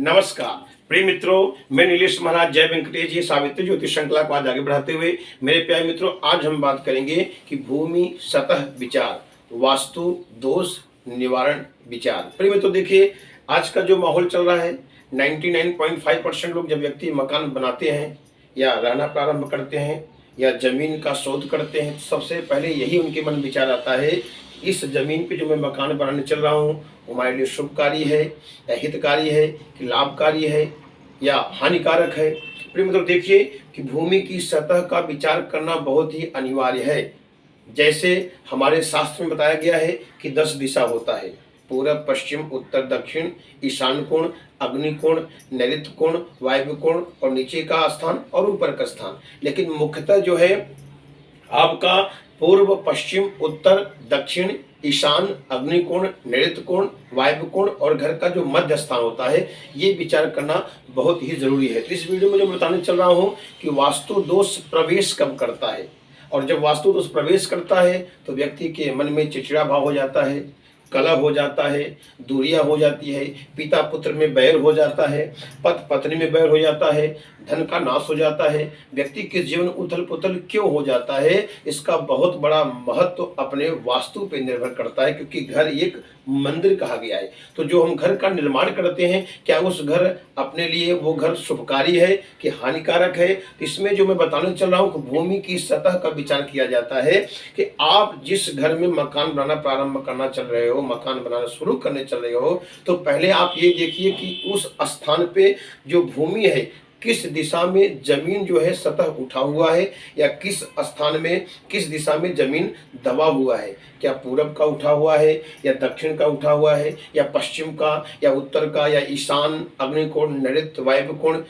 नमस्कार प्रिय मित्रों, मैं नीलेश महाराज जय वेंकटेश जी सावित्री ज्योतिष श्रृंखला को आज आगे बढ़ाते हुए मेरे प्यारे मित्रों, आज हम बात करेंगे कि भूमि सतह विचार, वास्तु दोष निवारण विचार। प्रिय मित्रों, देखिए आज का जो माहौल चल रहा है, 99.5% लोग जब व्यक्ति मकान बनाते हैं या रहना प्रारंभ करते हैं या जमीन का शोध करते हैं, सबसे पहले यही उनके मन विचार आता है, इस जमीन पे जो मैं मकान बनाने चल रहा हूँ वो हमारे लिए शुभकारी है या हितकारी है कि लाभकारी है या हानिकारक है। प्रिय मित्रों, देखिए कि भूमि की सतह का विचार करना बहुत ही अनिवार्य है। जैसे हमारे शास्त्र में बताया गया है कि 10 दिशा होता है, पूरब पश्चिम उत्तर दक्षिण, ईशान कोण, अग्नि कोण, नैऋत्य कोण, वायव्य कोण और नीचे का स्थान और ऊपर का स्थान। लेकिन मुख्यतः जो है आपका पूर्व पश्चिम उत्तर दक्षिण ईशान अग्निकोण नैऋत्य कोण वायव्य कोण और घर का जो मध्य स्थान होता है, ये विचार करना बहुत ही जरूरी है। तो इस वीडियो में जो बताने चल रहा हूँ कि वास्तु दोष प्रवेश कब करता है, और जब वास्तु दोष प्रवेश करता है तो व्यक्ति के मन में चिड़चिड़ा भाव हो जाता है, कलह हो जाता है, दूरियां हो जाती है, पिता पुत्र में बैर हो जाता है, पति पत्नी में बैर हो जाता है, धन का नाश हो जाता है, व्यक्ति के जीवन उथल पुथल क्यों हो जाता है, इसका बहुत बड़ा महत्व अपने वास्तु पे निर्भर करता है। क्योंकि घर एक मंदिर कहा गया है, तो जो हम घर का निर्माण करते हैं, क्या उस घर अपने लिए वो घर शुभकारी है कि हानिकारक है। इसमें जो मैं बताने चल रहा हूँ कि भूमि की सतह का विचार किया जाता है कि आप जिस घर में मकान बनाना प्रारंभ करना चल रहे हो, मकान बनाना शुरू करने चल रहे हो, तो पहले आप ये देखिए कि उस स्थान पे जो भूमि है, किस दिशा में जमीन जो है सतह उठा हुआ है या किस स्थान में किस दिशा में जमीन दबा हुआ है। क्या पूरब का उठा हुआ है या दक्षिण का उठा हुआ है या पश्चिम का या उत्तर का या ईशान अग्निकोण नैऋत्य वायव्य कोण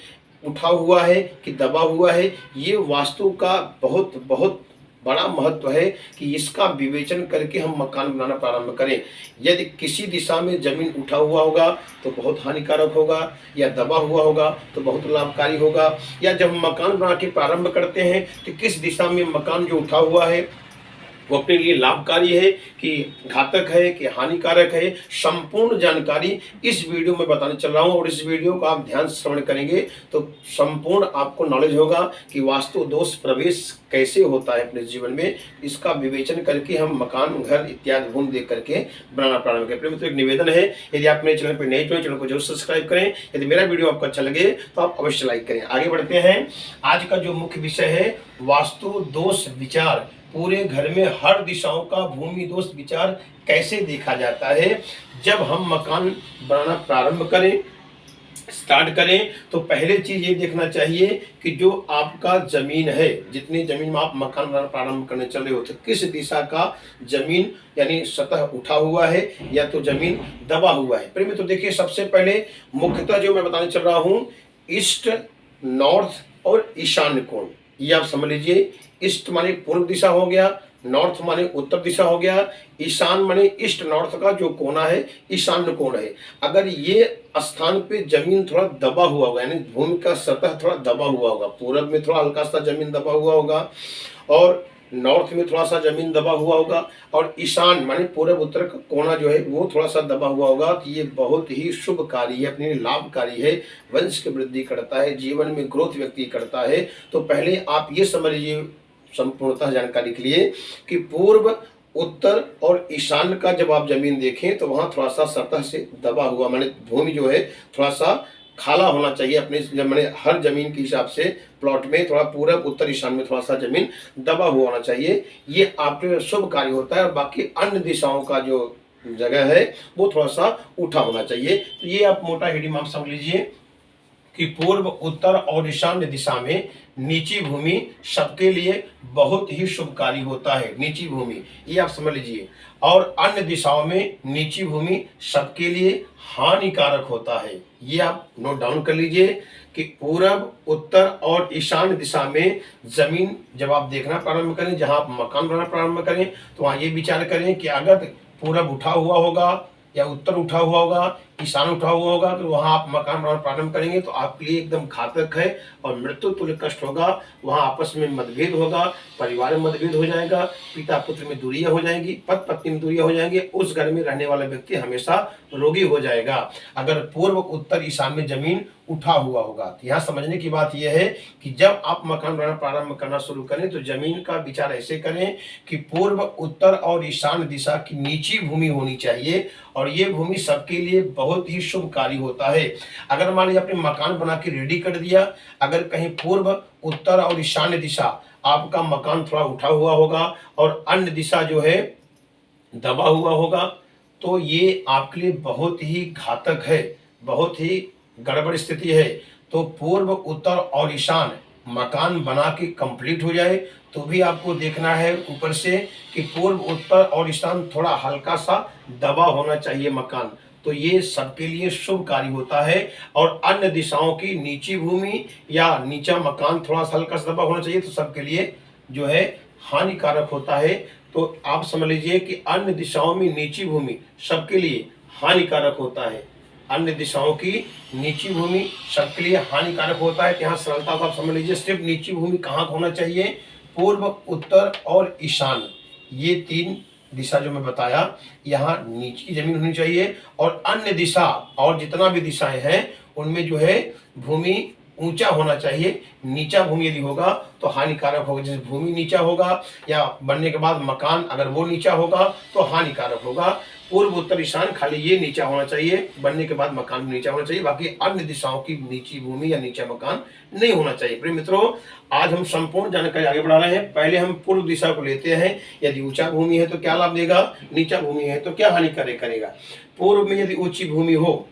उठा हुआ है कि दबा हुआ है। ये वास्तु का बहुत बहुत बड़ा महत्व है कि इसका विवेचन करके हम मकान बनाना प्रारंभ करें। यदि किसी दिशा में जमीन उठा हुआ होगा तो बहुत हानिकारक होगा, या दबा हुआ होगा तो बहुत लाभकारी होगा। या जब हम मकान बना के प्रारंभ करते हैं तो किस दिशा में मकान जो उठा हुआ है वो अपने लिए लाभकारी है कि घातक है कि हानिकारक है, संपूर्ण जानकारी इस वीडियो में बताने चल रहा हूं। और इस वीडियो को आप ध्यान से श्रवण करेंगे तो संपूर्ण आपको नॉलेज होगा कि वास्तु दोष प्रवेश कैसे होता है अपने जीवन में। इसका विवेचन करके हम मकान घर इत्यादि भूमि देख करके बनाना प्रारंभ करें। प्रिय मित्रों, एक निवेदन है, यदि आप मेरे चैनल पर नए तो चैनल को जरूर सब्सक्राइब करें। यदि मेरा वीडियो आपको अच्छा लगे तो आप अवश्य लाइक करें। आगे बढ़ते हैं। आज का जो मुख्य विषय है वास्तु दोष विचार, पूरे घर में हर दिशाओं का भूमि दोष विचार कैसे देखा जाता है। जब हम मकान बनाना प्रारंभ करें, स्टार्ट करें, तो पहले चीज ये देखना चाहिए कि जो आपका जमीन है, जितनी जमीन में आप मकान बनाना प्रारंभ करने चल रहे हो, तो किस दिशा का जमीन यानी सतह उठा हुआ है या तो जमीन दबा हुआ है। प्रिय मित्रों, देखिए सबसे पहले मुख्यतः जो मैं बताने चल रहा हूं, ईस्ट नॉर्थ और ईशान्य कोण, ये आप समझ लीजिए। ईस्ट माने पूर्व दिशा हो गया, नॉर्थ माने उत्तर दिशा हो गया, ईशान माने ईस्ट नॉर्थ का जो कोना है ईशान्य कोण है। अगर ये स्थान पे जमीन थोड़ा दबा हुआ होगा, यानी भूमि का सतह थोड़ा दबा हुआ होगा, पूरब में थोड़ा हल्का सा जमीन दबा हुआ होगा और नॉर्थ में थोड़ा सा जमीन दबा हुआ होगा और ईशान माने पूर्व उत्तर का कोना जो है वो थोड़ा सा दबा हुआ होगा, तो ये बहुत ही शुभकारी है, अपने लिए लाभकारी है, वंश की वृद्धि करता है, जीवन में ग्रोथ व्यक्ति करता है। तो पहले आप ये समझ लीजिए संपूर्णतः जानकारी के लिए कि पूर्व उत्तर और ईशान का जब आप जमीन देखें तो वहां थोड़ा सा सतह से दबा हुआ, माने भूमि जो है थोड़ा सा खाला होना चाहिए अपने मैंने हर जमीन के हिसाब से प्लॉट में थोड़ा पूरब उत्तर ईशान में थोड़ा सा जमीन दबा हुआ होना चाहिए। ये आपके शुभ कार्य होता है। और बाकी अन्य दिशाओं का जो जगह है वो थोड़ा सा उठा होना चाहिए। तो ये आप मोटा हेडिंग आप समझ लीजिए कि पूर्व उत्तर और ईशान्य दिशा में नीची भूमि सबके लिए बहुत ही शुभकारी होता है। नीची भूमि ये आप समझ लीजिए। और अन्य दिशाओं में नीची भूमि सबके लिए हानिकारक होता है। ये आप नोट डाउन कर लीजिए कि पूरब उत्तर और ईशान्य दिशा में जमीन जब आप देखना प्रारंभ करें, जहां आप मकान बनाना प्रारंभ करें, तो वहां ये विचार करें कि अगर पूरब उठा हुआ होगा या उत्तर उठा हुआ होगा ईशान उठा हुआ होगा तो वहां आप मकान बनाना प्रारंभ करेंगे तो आपके लिए एकदम घातक है और मृत्यु तुल्य कष्ट होगा। वहां आपस में मतभेद होगा, परिवार में मतभेद हो जाएगा, पिता पुत्र में दूरियां हो जाएंगी, पति पत्नी में दूरियां हो जाएंगी, उस घर में रहने वाला व्यक्ति हमेशा रोगी हो जाएगा। अगर पूर्व उत्तर ईशान में जमीन उठा हुआ होगा तो यहाँ समझने की बात यह है कि जब आप मकान बनाना प्रारंभ करना शुरू करें तो जमीन का विचार ऐसे करें कि पूर्व उत्तर और ईशान दिशा की नीची भूमि होनी चाहिए और ये भूमि सबके लिए बहुत ही शुभकारी होता है। अगर मान लीजिए आपने मकान बना के रेडी कर दिया, अगर कहीं पूर्व उत्तर और ईशान्य दिशा आपका मकान थोड़ा उठा हुआ होगा और अन्य दिशा जो है दबा हुआ होगा तो ये आपके लिए बहुत ही घातक है, बहुत ही गड़बड़ स्थिति है। तो पूर्व उत्तर और ईशान मकान बना के कंप्लीट हो जाए तो भी आपको देखना है ऊपर से कि पूर्व उत्तर और ईशान थोड़ा हल्का सा दबा होना चाहिए मकान, तो ये सबके लिए शुभकारी होता है। और अन्य दिशाओं की नीची भूमि या नीचा मकान थोड़ा सा हल्का सा दबा होना चाहिए तो सबके लिए जो है हानिकारक होता है। तो आप समझ लीजिए कि अन्य दिशाओं में नीची भूमि सबके लिए हानिकारक होता है, अन्य दिशाओं की नीची भूमि सबके लिए हानिकारक होता है। यहाँ सरलता से आप समझ लीजिए सिर्फ नीची भूमि कहाँ होना चाहिए, पूर्व उत्तर और ईशान, ये तीन दिशा जो मैं बताया यहाँ नीची जमीन होनी चाहिए। और अन्य दिशा और जितना भी दिशाएं हैं उनमें जो है भूमि ऊंचा होना चाहिए, नीचा भूमि यदि होगा तो हानिकारक होगा। जैसे भूमि नीचा होगा या बनने के बाद मकान अगर वो नीचा होगा तो हानिकारक होगा। पूर्व उत्तर ईशान खाली ये नीचा होना चाहिए, बनने के बाद मकान भी नीचा होना चाहिए, बाकी अन्य दिशाओं की नीची भूमि या नीचा मकान नहीं होना चाहिए। प्रिय मित्रों, आज हम संपूर्ण जानकारी आगे बढ़ा रहे हैं। पहले हम पूर्व दिशा को लेते हैं, यदि ऊंचा भूमि है तो क्या लाभ देगा, नीचा भूमि है तो क्या हानि करेगा। पूर्व में यदि ऊंची भूमि हो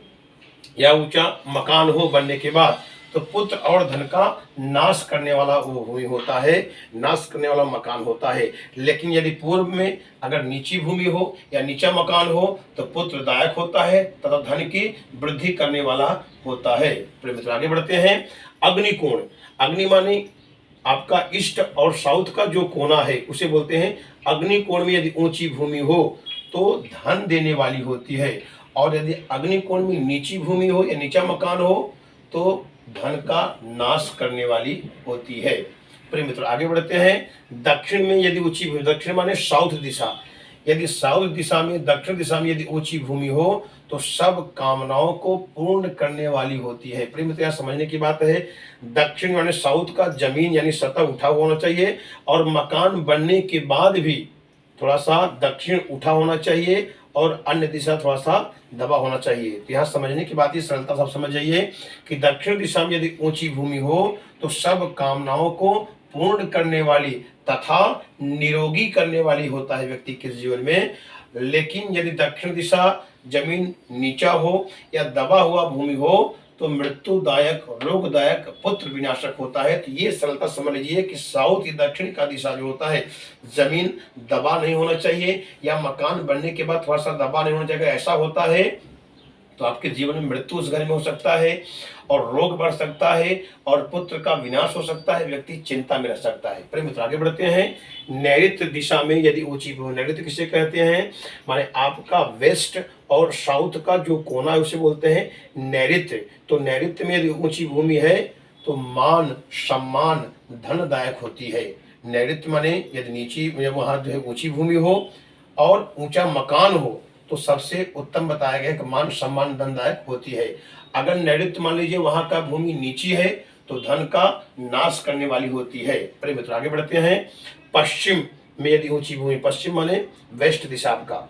या ऊंचा मकान हो बनने के बाद तो पुत्र और धन का नाश करने वाला वो भूमि होता है, नाश करने वाला मकान होता है। लेकिन यदि पूर्व में अगर नीची भूमि हो या नीचा मकान हो तो पुत्रदायक होता है तथा धन की वृद्धि करने वाला होता है। प्रिय मित्र आगे बढ़ते हैं। अग्निकोण, अग्नि माने आपका ईस्ट और साउथ का जो कोना है उसे बोलते हैं अग्निकोण में यदि ऊंची भूमि हो तो धन देने वाली होती है, और यदि अग्निकोण में नीची भूमि हो या नीचा मकान हो तो धन का नाश करने वाली होती है। प्रिय मित्र आगे बढ़ते हैं। दक्षिण में यदि ऊंची भूमि, दक्षिण माने साउथ दिशा, यदि साउथ दिशा में दक्षिण दिशा में यदि ऊंची भूमि हो तो सब कामनाओं को पूर्ण करने वाली होती है। प्रिय मित्र यहाँ समझने की बात है, दक्षिण यानी साउथ का जमीन यानी सतह उठा हुआ होना चाहिए और मकान बनने के बाद भी थोड़ा सा दक्षिण उठा होना चाहिए और अन्य दिशा थोड़ा सा दबा होना चाहिए। तो यहाँ समझने की बात है, सरलता से आप समझ जाइए कि दक्षिण दिशा में यदि ऊंची भूमि हो तो सब कामनाओं को पूर्ण करने वाली तथा निरोगी करने वाली होता है व्यक्ति के जीवन में। लेकिन यदि दक्षिण दिशा जमीन नीचा हो या दबा हुआ भूमि हो तो मृत्युदायक, रोगदायक, पुत्र विनाशक होता है। तो ये सरलता समझ लीजिए कि साउथ या दक्षिण का दिशा जो होता है जमीन दबा नहीं होना चाहिए या मकान बनने के बाद थोड़ा सा दबा नहीं होना चाहिए। ऐसा होता है तो आपके जीवन में मृत्यु उस घर में हो सकता है और रोग बढ़ सकता है और पुत्र का विनाश हो सकता है, व्यक्ति चिंता में रह सकता है। प्रिय मित्र आगे बढ़ते हैं। नैऋत्य दिशा में यदि ऊंची भूमि, नैऋत्य किसे कहते हैं, माने आपका वेस्ट और साउथ का जो कोना है उसे बोलते हैं नैऋत्य। तो नैऋत्य में यदि ऊंची भूमि है तो मान सम्मान धनदायक होती है। नैऋत्य माने यदि नीची वहां जो है ऊंची भूमि हो और ऊंचा मकान हो तो सबसे उत्तम बताया गया कि मान सम्मान धनदायक होती है। अगर नैऋत्य मान लीजिए वहां का भूमि नीची है तो धन का नाश करने वाली होती है। प्रिय मित्र आगे बढ़ते हैं। पश्चिम में यदि ऊंची भूमि, पश्चिम माने वेस्ट दिशा का,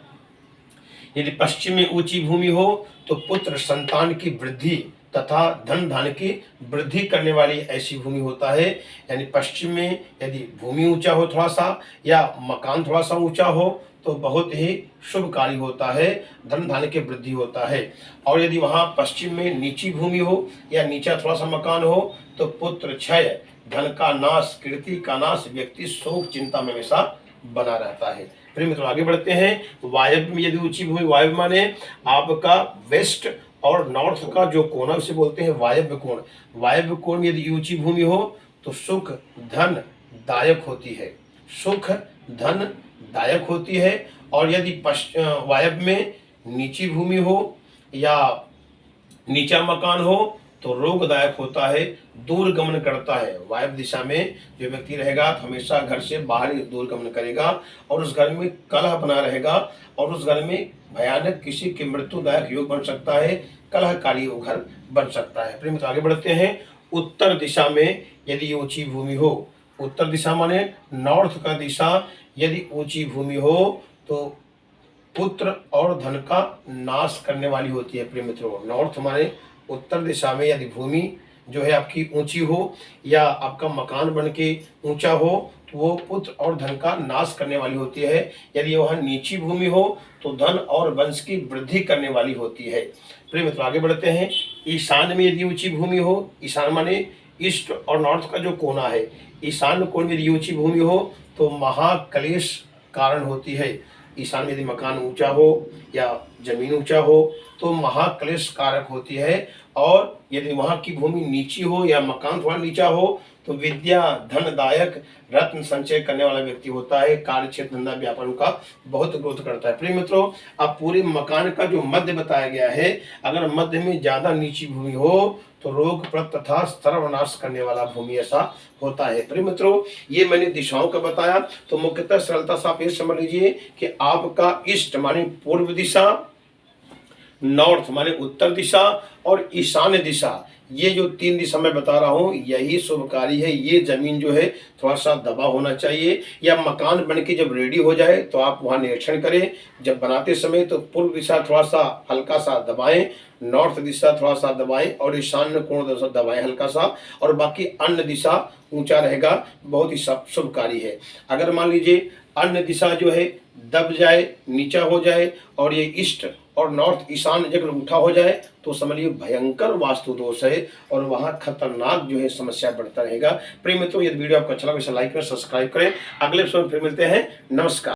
यदि पश्चिम में ऊंची भूमि हो तो पुत्र संतान की वृद्धि तथा धन धान्य की वृद्धि करने वाली ऐसी भूमि होता है। यानी पश्चिम में यदि भूमि ऊंचा हो थोड़ा सा या मकान थोड़ा सा ऊंचा हो तो बहुत ही शुभकारी होता है, धन धान्य की वृद्धि होता है। और यदि वहां पश्चिम में नीची भूमि हो या नीचा थोड़ा सा मकान हो तो पुत्र क्षय, धन का नाश, कीर्ति का नाश, व्यक्ति शोक चिंता में हमेशा बना रहता है। प्रिय मित्रों आगे बढ़ते हैं। वायव्य में यदि ऊंची भूमि, वायव्य माने आपका वेस्ट और नॉर्थ का जो कोना उसे बोलते हैं वायव्य कोण। वायव्य कोण में यदि ऊंची भूमि हो तो सुख धन दायक होती है, सुख धन दायक होती है। और यदि वायव्य में नीची भूमि हो या नीचा मकान हो तो रोगदायक होता है, दूर गमन करता है। वायव्य दिशा में जो व्यक्ति रहेगा तो हमेशा घर से बाहर ही दूर गमन करेगा और उस घर में कलह बना रहेगा और उस घर में भयानक किसी के मृत्युदायक योग बन सकता है, कलहकारी वो घर बन सकता है। प्रेम आगे बढ़ते हैं। उत्तर दिशा में यदि ऊंची भूमि हो, उत्तर दिशा माने नॉर्थ का दिशा, यदि ऊंची भूमि हो तो पुत्र और धन का नाश करने वाली होती है। प्रिय मित्रों, नॉर्थ माने उत्तर दिशा में यदि भूमि जो है आपकी ऊंची हो या आपका मकान बन के ऊंचा हो तो वो पुत्र और धन का नाश करने वाली होती है। यदि वहाँ नीची भूमि हो तो धन और वंश की वृद्धि करने वाली होती है। प्रिय मित्रों आगे बढ़ते हैं। ईशान में यदि ऊंची भूमि हो, ईशान माने ईस्ट और नॉर्थ का जो कोना है, ईशान कोण में यदि ऊंची भूमि हो तो महाक्लेश कारण होती है। ईशान में यदि मकान ऊंचा हो या जमीन ऊंचा हो तो महाक्लेश कारक होती है। और यदि वहाँ की भूमि नीची हो या मकान थोड़ा नीचा हो तो विद्या धनदायक रत्न संचय करने वाला व्यक्ति होता है, कार्य क्षेत्र धंधा व्यापार का बहुत ग्रोथ करता है। प्रिय मित्रों, अब पूरे मकान का जो मध्य बताया गया है, अगर मध्य में ज्यादा नीची भूमि हो तो रोग प्रद तथा सर्वनाश करने वाला भूमि ऐसा होता है। प्रिय मित्रों, ये मैंने दिशाओं का बताया तो मुख्यतः सरलता से आप ये समझ लीजिए कि आपका ईस्ट माने पूर्व दिशा, नॉर्थ माने उत्तर दिशा और ईशान्य दिशा, ये जो तीन दिशा मैं बता रहा हूँ यही शुभकारी है। ये जमीन जो है थोड़ा सा दबा होना चाहिए या मकान बन के जब रेडी हो जाए तो आप वहाँ निरीक्षण करें। जब बनाते समय तो पूर्व दिशा थोड़ा सा हल्का सा दबाएं, नॉर्थ दिशा थोड़ा सा दबाएं और ईशान्य कोण दबाएं हल्का सा, और बाकी अन्य दिशा ऊंचा रहेगा, बहुत ही शुभकारी है। अगर मान लीजिए अन्य दिशा जो है दब जाए, नीचा हो जाए और ये ईस्ट और नॉर्थ ईशान्य जगह उठा हो जाए तो समझिए भयंकर वास्तु दोष है और वहां खतरनाक जो है समस्या बढ़ता रहेगा। प्रिय मित्रों, यदि वीडियो आपको अच्छा लगे इसे लाइक करें, सब्सक्राइब करें। अगले एपिसोड में फिर मिलते हैं। नमस्कार।